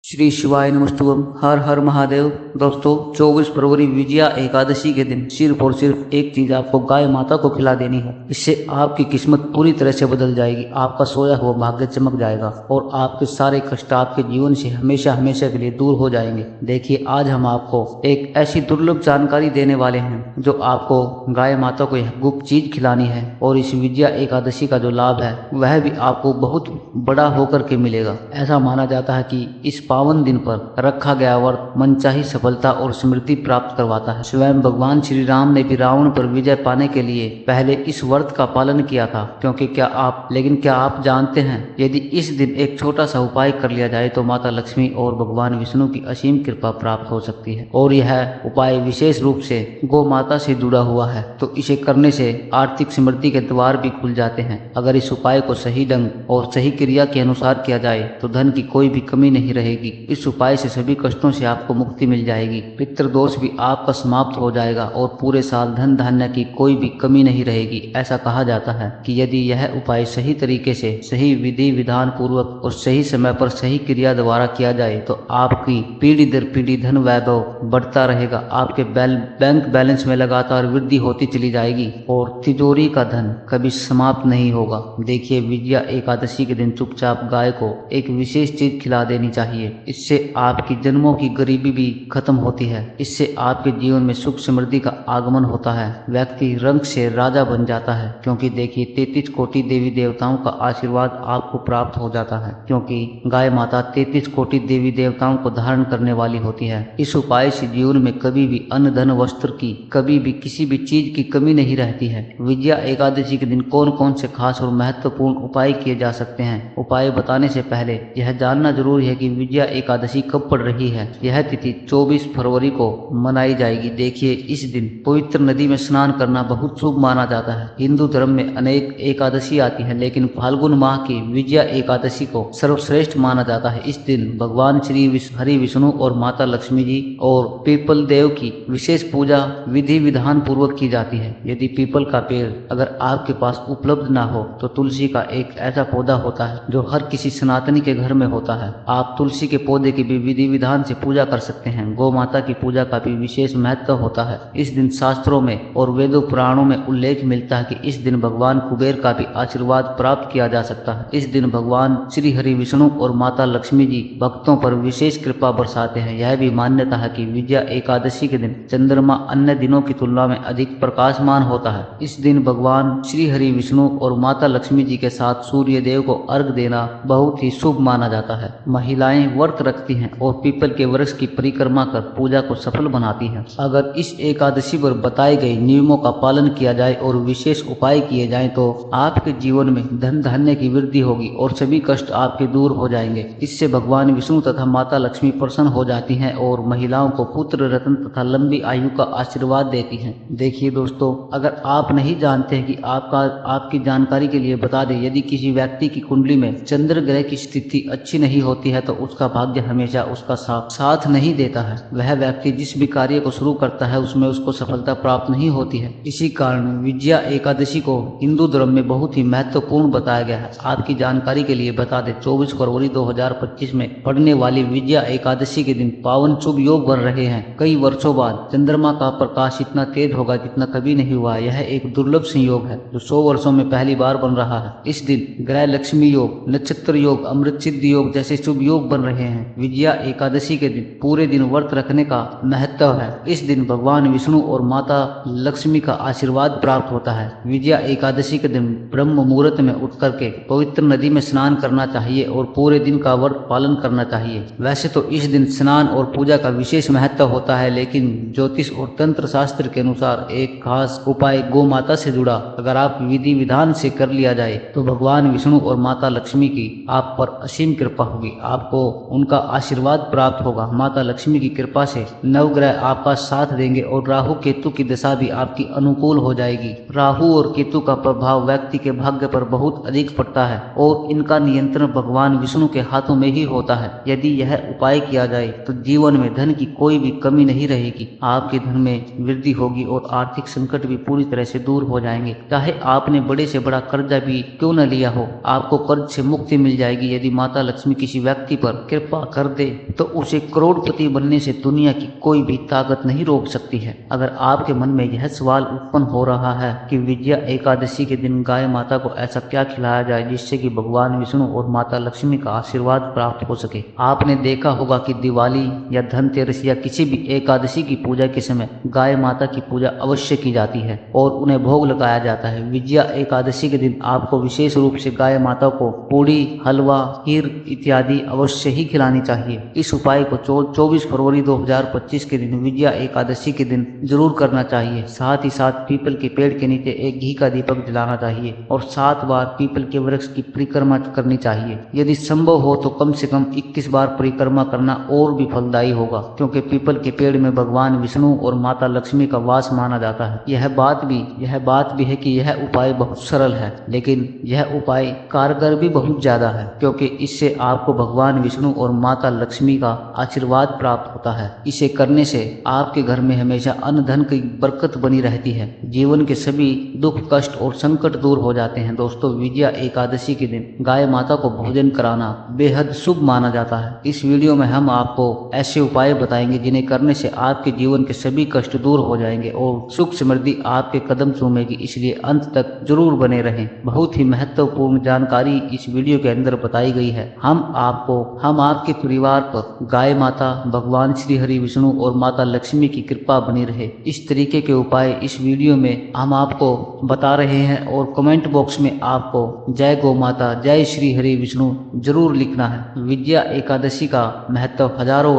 श्री शिवाय नमस्तुभम। हर हर महादेव। दोस्तों, 24 फरवरी विजया एकादशी के दिन सिर्फ और सिर्फ एक चीज आपको गाय माता को खिला देनी है। इससे आपकी किस्मत पूरी तरह से बदल जाएगी, आपका सोया हुआ भाग्य चमक जाएगा और आपके सारे कष्ट आपके जीवन से हमेशा हमेशा के लिए दूर हो जाएंगे। देखिए, आज हम आपको एक ऐसी दुर्लभ जानकारी देने वाले हैं जो आपको गाय माता को यह गुप्त चीज खिलानी है और इस विजया एकादशी का जो लाभ है वह भी आपको बहुत बड़ा होकर के मिलेगा। ऐसा माना जाता है कि इस पावन दिन पर रखा गया व्रत मनचाही सफलता और समृद्धि प्राप्त करवाता है। स्वयं भगवान श्री राम ने भी रावण पर विजय पाने के लिए पहले इस व्रत का पालन किया था। क्योंकि क्या आप जानते हैं, यदि इस दिन एक छोटा सा उपाय कर लिया जाए तो माता लक्ष्मी और भगवान विष्णु की असीम कृपा प्राप्त हो सकती है। और यह उपाय विशेष रूप से गौ माता से जुड़ा हुआ है, तो इसे करने से आर्थिक समृद्धि के द्वार भी खुल जाते हैं। अगर इस उपाय को सही ढंग और सही क्रिया के अनुसार किया जाए तो धन की कोई भी कमी नहीं रहेगी। इस उपाय से सभी कष्टों से आपको मुक्ति मिल जाएगी, पितृ दोष भी आपका समाप्त हो जाएगा और पूरे साल धन धान्य की कोई भी कमी नहीं रहेगी। ऐसा कहा जाता है कि यदि यह उपाय सही तरीके से, सही विधि विधान पूर्वक और सही समय पर सही क्रिया द्वारा किया जाए तो आपकी पीढ़ी दर पीढ़ी धन वैभव बढ़ता रहेगा। आपके बैंक बैलेंस में लगातार वृद्धि होती चली जाएगी और तिजोरी का धन कभी समाप्त नहीं होगा। देखिए, विजया एकादशी के दिन चुपचाप गाय को एक विशेष चीज खिला देनी चाहिए। इससे आपकी जन्मों की गरीबी भी खत्म होती है। इससे आपके जीवन में सुख समृद्धि का आगमन होता है। व्यक्ति रंग से राजा बन जाता है, क्योंकि देखिए 33 कोटि देवी देवताओं का आशीर्वाद आपको प्राप्त हो जाता है, क्योंकि गाय माता 33 कोटि देवी देवताओं को धारण करने वाली होती है। इस उपाय से जीवन में कभी भी अन्न धन वस्त्र की, कभी भी किसी भी चीज की कमी नहीं रहती है। विजया एकादशी के दिन कौन कौन से खास और महत्वपूर्ण उपाय किए जा सकते हैं, उपाय बताने से पहले यह जानना जरूरी है कि विजया एकादशी कब पड़ रही है। यह तिथि 24 फरवरी को मनाई जाएगी। देखिए, इस दिन पवित्र नदी में स्नान करना बहुत शुभ माना जाता है। हिंदू धर्म में अनेक एकादशी आती है, लेकिन फाल्गुन माह की विजया एकादशी को सर्वश्रेष्ठ माना जाता है। इस दिन भगवान श्री हरि विष्णु और माता लक्ष्मी जी और पीपल देव की विशेष पूजा विधि विधान पूर्वक की जाती है। यदि पीपल का पेड़ अगर आपके पास उपलब्ध ना हो तो तुलसी का एक ऐसा पौधा होता है जो हर किसी सनातनी के घर में होता है। आप तुलसी के पौधे की भी विधि विधान से पूजा कर सकते हैं। गौ माता की पूजा का भी विशेष महत्व होता है। इस दिन शास्त्रों में और वेदों पुराणों में उल्लेख मिलता है कि इस दिन भगवान कुबेर का भी आशीर्वाद प्राप्त किया जा सकता है। इस दिन भगवान श्री हरि विष्णु और माता लक्ष्मी जी भक्तों पर विशेष कृपा बरसाते हैं। यह भी मान्यता है कि विजया एकादशी के दिन चंद्रमा अन्य दिनों की तुलना में अधिक प्रकाशमान होता है। इस दिन भगवान श्री हरि विष्णु और माता लक्ष्मी जी के साथ सूर्य देव को अर्घ देना बहुत ही शुभ माना जाता है। महिलाएं व्रत रखती हैं और पीपल के वृक्ष की परिक्रमा कर पूजा को सफल बनाती हैं। अगर इस एकादशी पर बताए गए नियमों का पालन किया जाए और विशेष उपाय किए जाएं तो आपके जीवन में धन धान्य की वृद्धि होगी और सभी कष्ट आपके दूर हो जाएंगे। इससे भगवान विष्णु तथा माता लक्ष्मी प्रसन्न हो जाती हैं और महिलाओं को पुत्र रत्न तथा लंबी आयु का आशीर्वाद देती हैं। देखिए दोस्तों, अगर आप नहीं जानते हैं कि आपकी जानकारी के लिए बता दें, यदि किसी व्यक्ति की कुंडली में चंद्र ग्रह की स्थिति अच्छी नहीं होती है तो उसका भाग्य हमेशा उसका साथ नहीं देता है। वह व्यक्ति जिस भी कार्य को शुरू करता है उसमें उसको सफलता प्राप्त नहीं होती है। इसी कारण विजया एकादशी को हिंदू धर्म में बहुत ही महत्वपूर्ण बताया गया है। आपकी जानकारी के लिए बता दें, 24 फरवरी 2025 में पड़ने वाली विजया एकादशी के दिन पावन शुभ योग बन रहे हैं। कई वर्षों बाद चंद्रमा का प्रकाश इतना तेज होगा जितना कभी नहीं हुआ। यह एक दुर्लभ संयोग है जो 100 वर्षों में पहली बार बन रहा है। इस दिन ग्रह लक्ष्मी योग, नक्षत्र योग, अमृत सिद्धि योग जैसे शुभ योग बन रहे हैं। विजया एकादशी के दिन पूरे दिन व्रत रखने का महत्व है। इस दिन भगवान विष्णु और माता लक्ष्मी का आशीर्वाद प्राप्त होता है। विजया एकादशी के दिन ब्रह्म मुहूर्त में उठ करके पवित्र नदी में स्नान करना चाहिए और पूरे दिन का व्रत पालन करना चाहिए। वैसे तो इस दिन स्नान और पूजा का विशेष महत्व होता है, लेकिन ज्योतिष और तंत्र शास्त्र के अनुसार एक खास उपाय गौ माता से जुड़ा अगर आप विधि विधान से कर लिया जाए तो भगवान विष्णु और माता लक्ष्मी की आप पर असीम कृपा होगी। आपको उनका आशीर्वाद प्राप्त होगा। माता लक्ष्मी की कृपा से नवग्रह आपका साथ देंगे और राहु केतु की दशा भी आपकी अनुकूल हो जाएगी। राहु और केतु का प्रभाव व्यक्ति के भाग्य पर बहुत अधिक पड़ता है और इनका नियंत्रण भगवान विष्णु के हाथों में ही होता है। यदि यह उपाय किया जाए तो जीवन में धन की कोई भी कमी नहीं रहेगी। आपके धन में वृद्धि होगी और आर्थिक संकट भी पूरी तरह से दूर हो जाएंगे। चाहे आपने बड़े से बड़ा कर्जा भी क्यों न लिया हो, आपको कर्ज से मुक्ति मिल जाएगी। यदि माता लक्ष्मी किसी व्यक्ति पर कृपा कर दे तो उसे करोड़पति बनने से दुनिया की कोई भी ताकत नहीं रोक सकती है। अगर आपके मन में यह सवाल उत्पन्न हो रहा है कि विजया एकादशी के दिन गाय माता को ऐसा क्या खिलाया जाए जिससे कि भगवान विष्णु और माता लक्ष्मी का आशीर्वाद प्राप्त हो सके। आपने देखा होगा कि दिवाली या धनतेरस या किसी भी एकादशी की पूजा के समय गाय माता की पूजा अवश्य की जाती है और उन्हें भोग लगाया जाता है। विजया एकादशी के दिन आपको विशेष रूप से गाय माता को पूड़ी, हलवा, खीर इत्यादि अवश्य ही खिलानी चाहिए। इस उपाय को 24 फरवरी 2025 के दिन विजया एकादशी के दिन जरूर करना चाहिए। साथ ही साथ पीपल के पेड़ के नीचे एक घी का दीपक जलाना चाहिए और 7 बार पीपल के वृक्ष की परिक्रमा करनी चाहिए। यदि संभव हो तो कम से कम 21 बार परिक्रमा करना और भी फलदायी होगा, क्योंकि पीपल के पेड़ में भगवान विष्णु और माता लक्ष्मी का वास माना जाता है। यह बात भी है कि यह उपाय बहुत सरल है, लेकिन यह उपाय कारगर भी बहुत ज्यादा है, क्योंकि इससे आपको भगवान विष्णु और माता लक्ष्मी का आशीर्वाद प्राप्त होता है। इसे करने से आपके घर में हमेशा अन्न धन की बरकत बनी रहती है। जीवन के सभी दुख, कष्ट और संकट दूर हो जाते हैं। दोस्तों, विजया एकादशी के दिन गाय माता को भोजन कराना बेहद शुभ माना जाता है। इस वीडियो में हम आपको ऐसे उपाय बताएंगे जिन्हें करने से आपके जीवन के सभी कष्ट दूर हो जाएंगे और सुख समृद्धि आपके कदम चूमेगी, इसलिए अंत तक जरूर बने रहें। बहुत ही महत्वपूर्ण जानकारी इस वीडियो के अंदर बताई गई है। हम आपके परिवार पर गाय माता, भगवान श्री हरि विष्णु और माता लक्ष्मी की कृपा बनी रहे, इस तरीके के उपाय इस वीडियो में हम आपको बता रहे हैं और कमेंट बॉक्स में आपको जय गौ माता, जय श्री हरि विष्णु जरूर लिखना है। विजया एकादशी का महत्व हजारों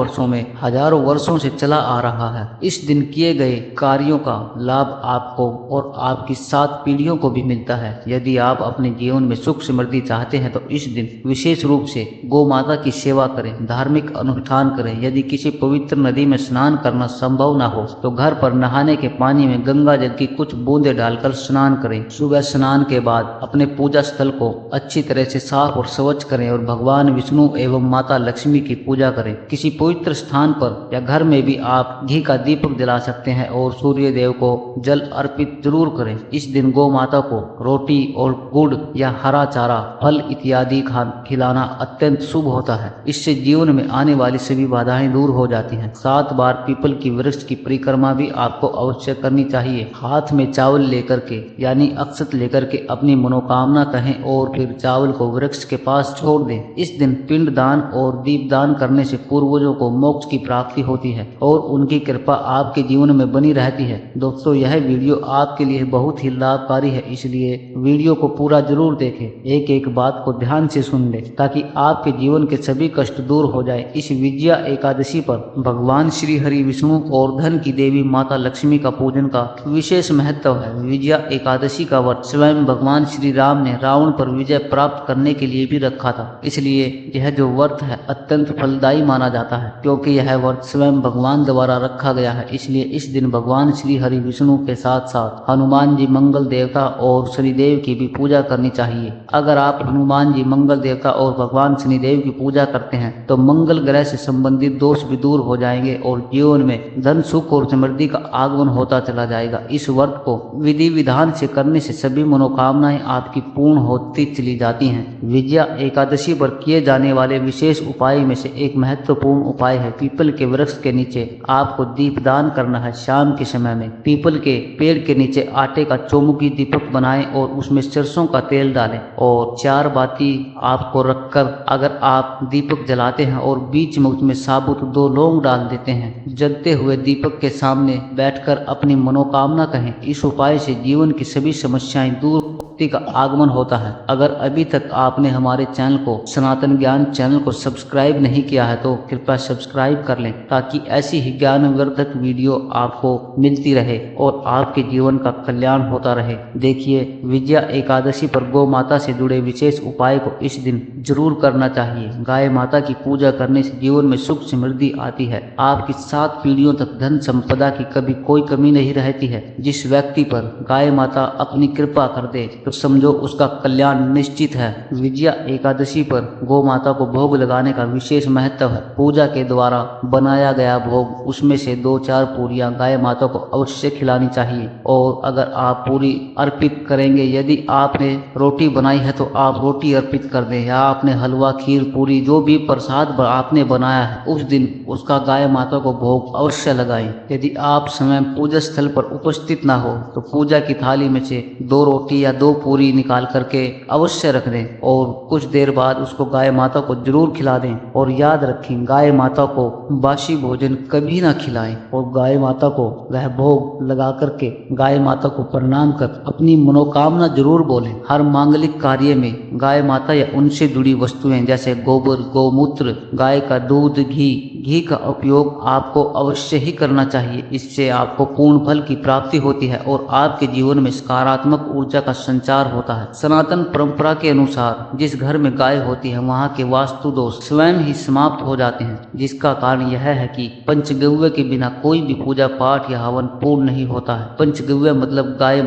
वर्षों से चला आ रहा है। इस दिन किए गए कार्यों का लाभ आपको और आपकी 7 पीढ़ियों को भी मिलता है। यदि आप अपने जीवन में सुख समृद्धि चाहते हैं तो इस दिन विशेष रूप से गौ माता की सेवा करें, धार्मिक अनुष्ठान करें। यदि किसी पवित्र नदी में स्नान करना संभव न हो तो घर पर नहाने के पानी में गंगा जल की कुछ बूंदें डालकर स्नान करें। सुबह स्नान के बाद अपने पूजा स्थल को अच्छी तरह से साफ और स्वच्छ करें और भगवान विष्णु एवं माता लक्ष्मी की पूजा करें। किसी पवित्र स्थान पर या घर में भी आप घी का दीपक जला सकते हैं और सूर्य देव को जल अर्पित जरूर करें। इस दिन गौ माता को रोटी और गुड़ या हरा चारा, फल इत्यादि खिलाना अत्यंत शुभ होता है। इससे जीवन में आने वाली सभी बाधाएं दूर हो जाती हैं। 7 बार पीपल की वृक्ष की परिक्रमा भी आपको अवश्य करनी चाहिए। हाथ में चावल लेकर के यानी अक्षत लेकर के अपनी मनोकामना कहें और फिर चावल को वृक्ष के पास छोड़ दें। इस दिन पिंड दान और दीप दान करने से पूर्वजों को मोक्ष की प्राप्ति होती है और उनकी कृपा आपके जीवन में बनी रहती है। दोस्तों, यह वीडियो आपके लिए बहुत ही लाभकारी है, इसलिए वीडियो को पूरा जरूर देखें। एक एक बात को ध्यान से सुन ले ताकि आपके जीवन के सभी कष्ट दूर हो जाए। इस विजया एकादशी पर भगवान श्री हरि विष्णु और धन की देवी माता लक्ष्मी का पूजन का विशेष महत्व है। विजया एकादशी का व्रत स्वयं भगवान श्री राम ने रावण पर विजय प्राप्त करने के लिए भी रखा था, इसलिए यह जो व्रत है अत्यंत फलदायी माना जाता है। क्योंकि यह व्रत स्वयं भगवान द्वारा रखा गया है, इसलिए इस दिन भगवान श्री हरि विष्णु के साथ साथ हनुमान जी, मंगल देवता और शनिदेव की भी पूजा करनी चाहिए। अगर आप हनुमान जी, मंगल देवता और भगवान शनिदेव की पूजा करते हैं तो मंगल ग्रह से संबंधित दोष भी दूर हो जाएंगे और जीवन में धन, सुख और समृद्धि का आगमन होता चला जाएगा। इस व्रत को विधि विधान से करने से सभी मनोकामनाएं आपकी पूर्ण होती चली जाती हैं। विजया एकादशी पर किए जाने वाले विशेष उपाय में से एक महत्वपूर्ण उपाय है पीपल के वृक्ष के नीचे आपको दीपदान करना है। शाम के समय में पीपल के पेड़ के नीचे आटे का चौमुखी दीपक बनाएं और उसमें सरसों का तेल डालें और 4 बाती आपको रखकर अगर आप दीपक जलाते हैं और बीच में उसमें साबुत 2 लौंग डाल देते हैं, जलते हुए दीपक के सामने बैठकर अपनी मनोकामना कहें। इस उपाय से जीवन की सभी समस्याएं दूर का आगमन होता है। अगर अभी तक आपने हमारे चैनल को, सनातन ज्ञान चैनल को सब्सक्राइब नहीं किया है तो कृपया सब्सक्राइब कर लें ताकि ऐसी ही ज्ञानवर्धक वीडियो आपको मिलती रहे और आपके जीवन का कल्याण होता रहे। देखिए, विजया एकादशी पर गौ माता से जुड़े विशेष उपाय को इस दिन जरूर करना चाहिए। गाय माता की पूजा करने से जीवन में सुख समृद्धि आती है। आपकी 7 पीढ़ियों तक धन संपदा की कभी कोई कमी नहीं रहती है। जिस व्यक्ति पर गाय माता अपनी कृपा कर दे तो समझो उसका कल्याण निश्चित है। विजया एकादशी पर गौ माता को भोग लगाने का विशेष महत्व है। पूजा के द्वारा बनाया गया भोग, उसमें से 2-4 पूरियां गाय माता को अवश्य खिलानी चाहिए। और अगर आप पूरी अर्पित करेंगे, यदि आपने रोटी बनाई है तो आप रोटी अर्पित कर दें, या आपने हलवा, खीर, पूरी, जो भी प्रसाद आपने बनाया है उस दिन उसका गाय माता को भोग अवश्य लगाएं। यदि आप स्वयं पूजा स्थल पर उपस्थित ना हो तो पूजा की थाली में से 2 रोटी या 2 पूरी निकाल करके अवश्य रख दें और कुछ देर बाद उसको गाय माता को जरूर खिला दें। और याद रखें, गाय माता को बासी भोजन कभी ना खिलाएं और गाय माता को वह भोग लगा करके गाय माता को प्रणाम कर अपनी मनोकामना जरूर बोलें। हर मांगलिक कार्य में गाय माता या उनसे जुड़ी वस्तुएं जैसे गोबर, गोमूत्र, गाय का दूध, घी का उपयोग आपको अवश्य ही करना चाहिए। इससे आपको पूर्ण फल की प्राप्ति होती है और आपके जीवन में सकारात्मक ऊर्जा का संचार होता है। सनातन परंपरा के अनुसार जिस घर में गाय होती है वहाँ के वास्तु दोष स्वयं ही समाप्त हो जाते हैं, जिसका कारण यह है कि पंचगव्य के बिना कोई भी पूजा पाठ या हवन पूर्ण नहीं होता है। पंचगव्य मतलब गाय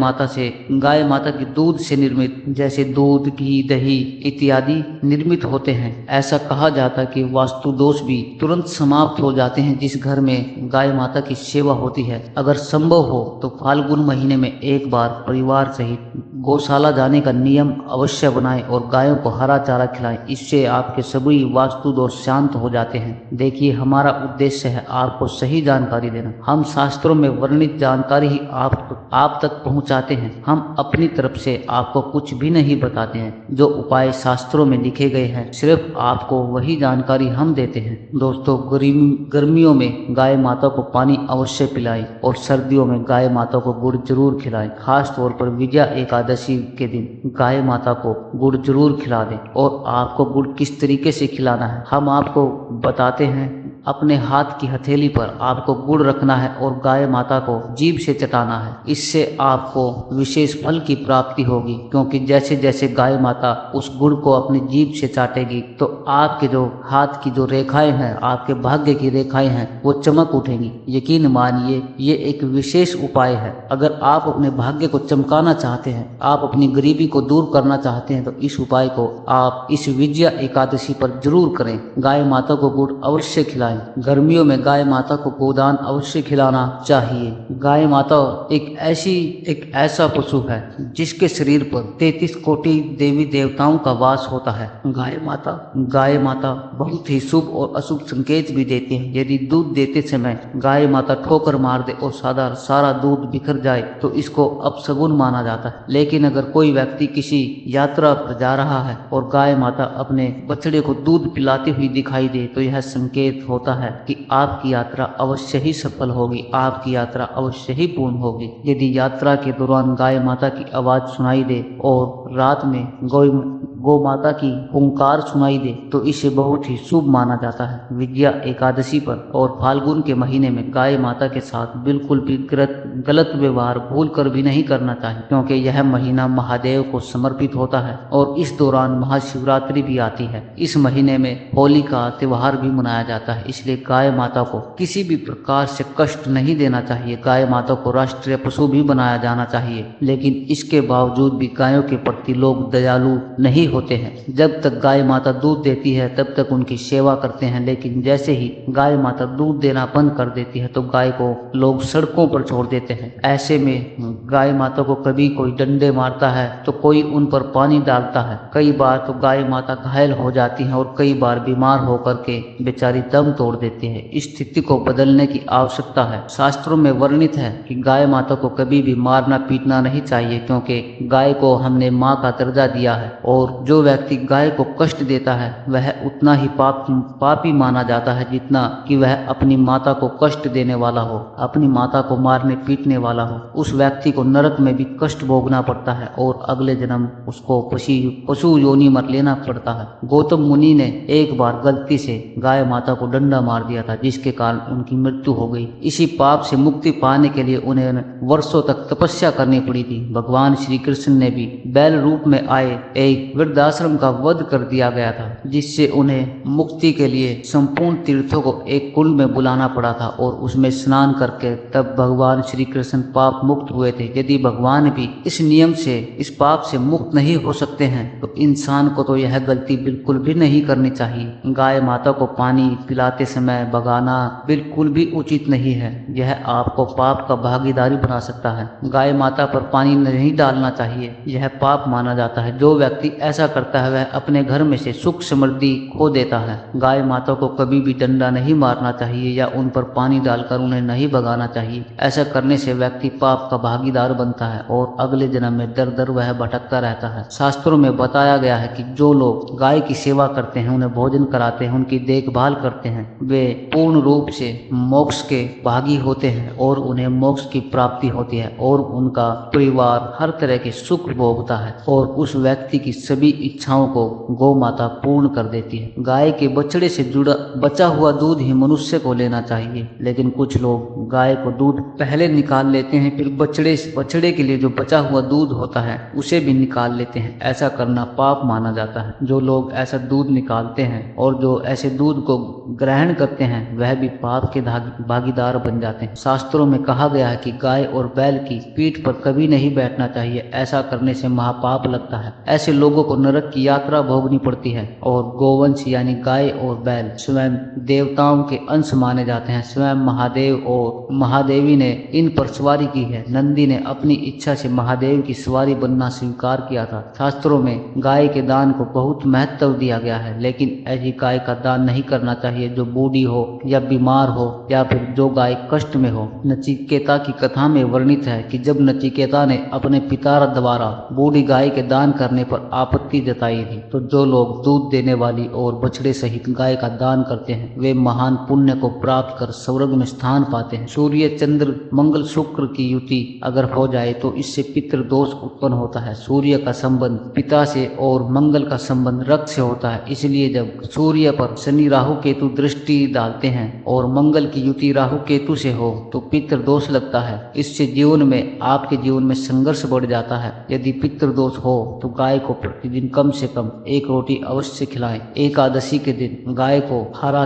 माता के दूध से निर्मित, जैसे दूध, घी, दही इत्यादि निर्मित होते हैं। ऐसा कहा जाता है कि वास्तु दोष भी तुरंत समाप्त हो जाते हैं जिस घर में गाय माता की सेवा होती है। अगर संभव हो तो फाल्गुन महीने में एक बार परिवार सहित गौशाला जाने का नियम अवश्य बनाएं और गायों को हरा चारा खिलाएं। इससे आपके सभी वास्तु दोष शांत हो जाते हैं। देखिए, हमारा उद्देश्य है आपको सही जानकारी देना। हम शास्त्रों में वर्णित जानकारी ही आप तक पहुंचाते हैं। हम अपनी तरफ से आपको कुछ भी नहीं बताते हैं। जो उपाय शास्त्रों में लिखे गए हैं सिर्फ आपको वही जानकारी हम देते हैं। दोस्तों, गर्मियों में गाय माता को पानी अवश्य पिलाएं और सर्दियों में गाय माता को गुड़ जरूर खिलाएं। खास तौर पर विजया एकादशी के दिन गाय माता को गुड़ जरूर खिला दें। और आपको गुड़ किस तरीके से खिलाना है हम आपको बताते हैं। अपने हाथ की हथेली पर आपको गुड़ रखना है और गाय माता को जीभ से चटाना है। इससे आपको विशेष फल की प्राप्ति होगी, क्योंकि जैसे जैसे गाय माता उस गुड़ को अपनी जीभ से चाटेगी तो आपके जो हाथ की जो रेखाएं हैं, आपके भाग्य की रेखाएं हैं, वो चमक उठेंगी। यकीन मानिए, ये एक विशेष उपाय है। अगर आप अपने भाग्य को चमकाना चाहते हैं, आप अपनी गरीबी को दूर करना चाहते हैं, तो इस उपाय को आप इस विजया एकादशी पर जरूर करें। गाय माता को गुड़ अवश्य खिलाएं। गर्मियों में गाय माता को गोदान अवश्य खिलाना चाहिए। गाय माता एक ऐसा पशु है जिसके शरीर पर 33 कोटि देवी देवताओं का वास होता है। गाय माता बहुत ही शुभ और अशुभ संकेत भी देती है। यदि दूध देते समय गाय माता ठोकर मार दे और सारा दूध बिखर जाए तो इसको अपशगुन माना जाता है। लेकिन अगर कोई व्यक्ति किसी यात्रा पर जा रहा है और गाय माता अपने बछड़े को दूध पिलाती हुई दिखाई दे तो यह संकेत होता है कि आपकी यात्रा अवश्य ही सफल होगी, आपकी यात्रा अवश्य ही पूर्ण होगी। यदि यात्रा के दौरान गाय माता की आवाज सुनाई दे और रात में गौ माता की हुंकार सुनाई दे तो इसे बहुत ही शुभ माना जाता है। विजया एकादशी पर और फाल्गुन के महीने में गाय माता के साथ बिल्कुल भी गलत व्यवहार भूल कर भी नहीं करना चाहिए, क्योंकि यह महीना महादेव को समर्पित होता है और इस दौरान महाशिवरात्रि भी आती है। इस महीने में होली का त्योहार भी मनाया जाता है, इसलिए गाय माता को किसी भी प्रकार से कष्ट नहीं देना चाहिए। गाय माता को राष्ट्रीय पशु भी बनाया जाना चाहिए, लेकिन इसके बावजूद भी गायों के प्रति लोग दयालु नहीं होते हैं। जब तक गाय माता दूध देती है तब तक उनकी सेवा करते हैं, लेकिन जैसे ही गाय माता दूध देना बंद कर देती है तो गाय को लोग सड़कों पर छोड़ देते हैं। ऐसे में गाय माता को कभी कोई डंडे मारता है तो कोई उन पर पानी डालता है। कई बार तो गाय माता घायल हो जाती है और कई बार बीमार होकर के बेचारी दम तोड़ देती है। इस स्थिति को बदलने की आवश्यकता है। शास्त्रों में वर्णित है कि गाय माता को कभी भी मारना पीटना नहीं चाहिए, क्योंकि गाय को हमने माँ का दर्जा दिया है और जो व्यक्ति गाय को कष्ट देता है वह उतना ही पापी माना जाता है जितना कि वह अपनी माता को कष्ट देने वाला हो, अपनी माता को मारने पीटने वाला हो। उस व्यक्ति को नरक में भी कष्ट भोगना पड़ता है और अगले जन्म उसको पशु योनि मर लेना पड़ता है। गौतम मुनि ने एक बार गलती से गाय माता को डंडा मार दिया था, जिसके कारण उनकी मृत्यु हो गई। इसी पाप से मुक्ति पाने के लिए उन्हें वर्षों तक तपस्या करनी पड़ी थी। भगवान श्री कृष्ण ने भी बैल रूप में आए एक वृद्ध वृद्धाश्रम का वध कर दिया गया था, जिससे उन्हें मुक्ति के लिए संपूर्ण तीर्थों को एक कुंड में बुलाना पड़ा था और उसमें स्नान करके तब भगवान श्री कृष्ण पाप मुक्त हुए थे। यदि भगवान भी इस नियम से, इस पाप से मुक्त नहीं हो सकते हैं तो इंसान को तो यह गलती बिल्कुल भी नहीं करनी चाहिए। गाय माता को पानी पिलाते समय भगाना बिल्कुल भी उचित नहीं है, यह आपको पाप का भागीदारी बना सकता है। गाय माता पर पानी नहीं डालना चाहिए, यह पाप माना जाता है। जो व्यक्ति ऐसा करता है वह अपने घर में से सुख समृद्धि खो देता है। गाय माता को कभी भी डंडा नहीं मारना चाहिए या उन पर पानी डालकर उन्हें नहीं भगाना चाहिए। ऐसा करने से व्यक्ति पाप का भागीदार बनता है और अगले जन्म में दर दर वह भटकता रहता है। शास्त्रों में बताया गया है कि जो लोग गाय की सेवा करते हैं, उन्हें भोजन कराते हैं, उनकी देखभाल करते हैं, वे पूर्ण रूप से मोक्ष के भागी होते हैं और उन्हें मोक्ष की प्राप्ति होती है और उनका परिवार हर तरह के सुख भोगता है और उस व्यक्ति की सभी इच्छाओं को गौ माता पूर्ण कर देती है। गाय के बछड़े से जुड़ा बचा हुआ दूध ही मनुष्य को लेना चाहिए, लेकिन कुछ लोग गाय को दूध पहले निकाल लेते हैं, फिर बछड़े के लिए जो बचा हुआ दूध होता है उसे भी निकाल लेते हैं। ऐसा करना पाप माना जाता है। जो लोग ऐसा दूध निकालते हैं और जो ऐसे दूध को ग्रहण करते हैं वह भी पाप के भागीदार बन जाते हैं। शास्त्रों में कहा गया है कि गाय और बैल की पीठ पर कभी नहीं बैठना चाहिए, ऐसा करने से महापाप लगता है। ऐसे लोगों को नरक की यात्रा भोगनी पड़ती है। और गोवंश यानी गाय और बैल स्वयं देवताओं के अंश माने जाते हैं। स्वयं महादेव और महादेवी ने इन पर सवारी की है। नंदी ने अपनी इच्छा से महादेव की सवारी बनना स्वीकार किया था। शास्त्रों में गाय के दान को बहुत महत्व दिया गया है, लेकिन ऐसी गाय का दान नहीं करना चाहिए जो बूढ़ी हो या बीमार हो या फिर जो गाय कष्ट में हो। नचिकेता की कथा में वर्णित है कि जब नचिकेता ने अपने पिता द्वारा बूढ़ी गाय के दान करने पर आपत्ति जताई थी, तो जो लोग दूध देने वाली और बछड़े सहित गाय का दान करते हैं वे महान पुण्य को प्राप्त कर स्वर्ग में स्थान पाते हैं। सूर्य चंद्र मंगल शुक्र की युति अगर हो जाए तो इससे पितृ दोष उत्पन्न होता है। सूर्य का संबंध पिता से और मंगल का संबंध रक्त से होता है, इसलिए जब सूर्य पर शनि राहु केतु दृष्टि डालते हैं और मंगल की युति राहु केतु से हो तो पितृ दोष लगता है। इससे जीवन में आपके जीवन में संघर्ष बढ़ जाता है। यदि पितृ दोष हो तो गाय को प्रतिदिन कम से कम एक रोटी अवश्य खिलाएं। एकादशी के दिन गाय को हरा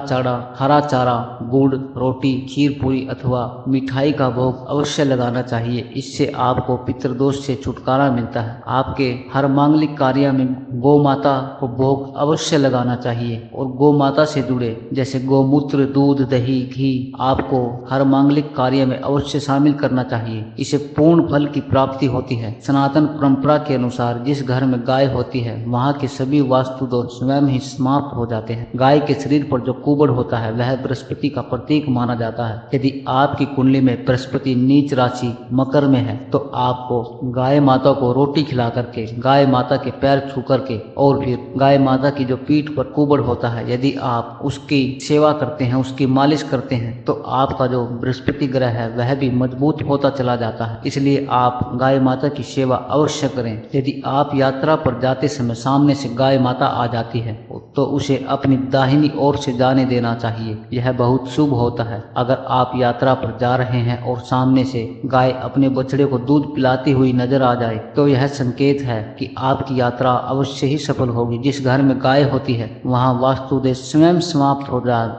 चारा, गुड़, रोटी, खीर पूरी अथवा मिठाई का भोग अवश्य लगाना चाहिए। इससे आपको पितृदोष से छुटकारा मिलता है। आपके हर मांगलिक कार्य में गौ माता को भोग अवश्य लगाना चाहिए और गौ माता से जुड़े जैसे गौमूत्र, दूध, दही, घी आपको हर मांगलिक कार्य में अवश्य शामिल करना चाहिए। इसे पूर्ण फल की प्राप्ति होती है। सनातन परंपरा के अनुसार जिस घर में गाय होती है वहाँ के सभी वास्तु दोष स्वयं ही समाप्त हो जाते हैं। गाय के शरीर पर जो कुबड़ होता है वह बृहस्पति का प्रतीक माना जाता है। यदि आपकी कुंडली में बृहस्पति नीच राशि मकर में है तो आपको गाय माता को रोटी खिला करके, गाय माता के पैर छू करके और फिर गाय माता की जो पीठ पर कुबड़ होता है यदि आप उसकी सेवा करते हैं, उसकी मालिश करते हैं तो आपका जो बृहस्पति ग्रह है वह भी मजबूत होता चला जाता है। इसलिए आप गाय माता की सेवा अवश्य करें। यदि आप यात्रा पर जाते समय सामने से गाय माता आ जाती है तो उसे अपनी दाहिनी ओर से जाने देना चाहिए, यह बहुत शुभ होता है। अगर आप यात्रा पर जा रहे हैं और सामने से गाय अपने बछड़े को दूध पिलाती हुई नजर आ जाए तो यह संकेत है कि आपकी यात्रा अवश्य ही सफल होगी। जिस घर में गाय होती है वहाँ वास्तु दोष स्वयं समाप्त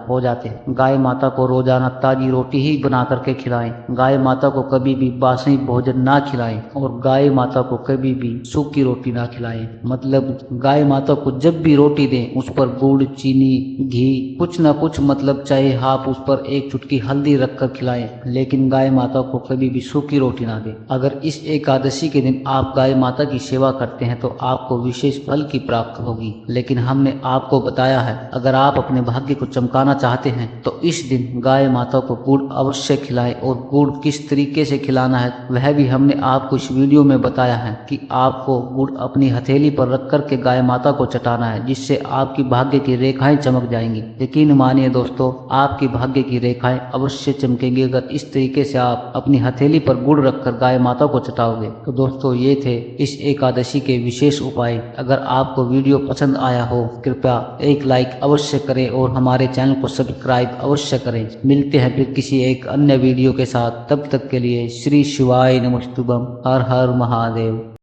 हो जाते हैं। गाय माता को रोजाना ताजी रोटी ही बना करके खिलाएं। गाय माता को कभी भी बासी भोजन ना खिलाएं और गाय माता को कभी भी सूखी रोटी ना खिलाएं। मतलब गाय माता को जब भी रोटी दें उस पर गुड़, चीनी, घी कुछ ना कुछ, मतलब चाहे आप उस पर एक चुटकी हल्दी रखकर खिलाएं, लेकिन गाय माता को कभी भी सूखी रोटी ना दें। अगर इस एकादशी के दिन आप गाय माता की सेवा करते हैं तो आपको विशेष फल की प्राप्ति होगी। लेकिन हमने आपको बताया है अगर आप अपने भाग्य को चमकाना चाहते हैं तो इस दिन गाय माता को गुड़ अवश्य खिलाएं और गुड़ किस तरीके से खिलाना है वह भी हमने आपको इस वीडियो में बताया है कि आपको गुड़ अपनी हथेली पर रख कर के गाय माता को चटाना है, जिससे आपकी भाग्य की रेखाएं चमक जाएंगी। यकीन मानिए दोस्तों, आपकी भाग्य की रेखाएं अवश्य चमकेंगी अगर इस तरीके से आप अपनी हथेली पर गुड़ रखकर गाय माता को चटाओगे। तो दोस्तों ये थे इस एकादशी के विशेष उपाय। अगर आपको वीडियो पसंद आया हो कृपया एक लाइक अवश्य करें और हमारे चैनल को सब्सक्राइब अवश्य करें। मिलते हैं फिर किसी एक अन्य वीडियो के साथ, तब तक के लिए श्री शिवाय नमस्तुभ्यं। हर हर महादेव।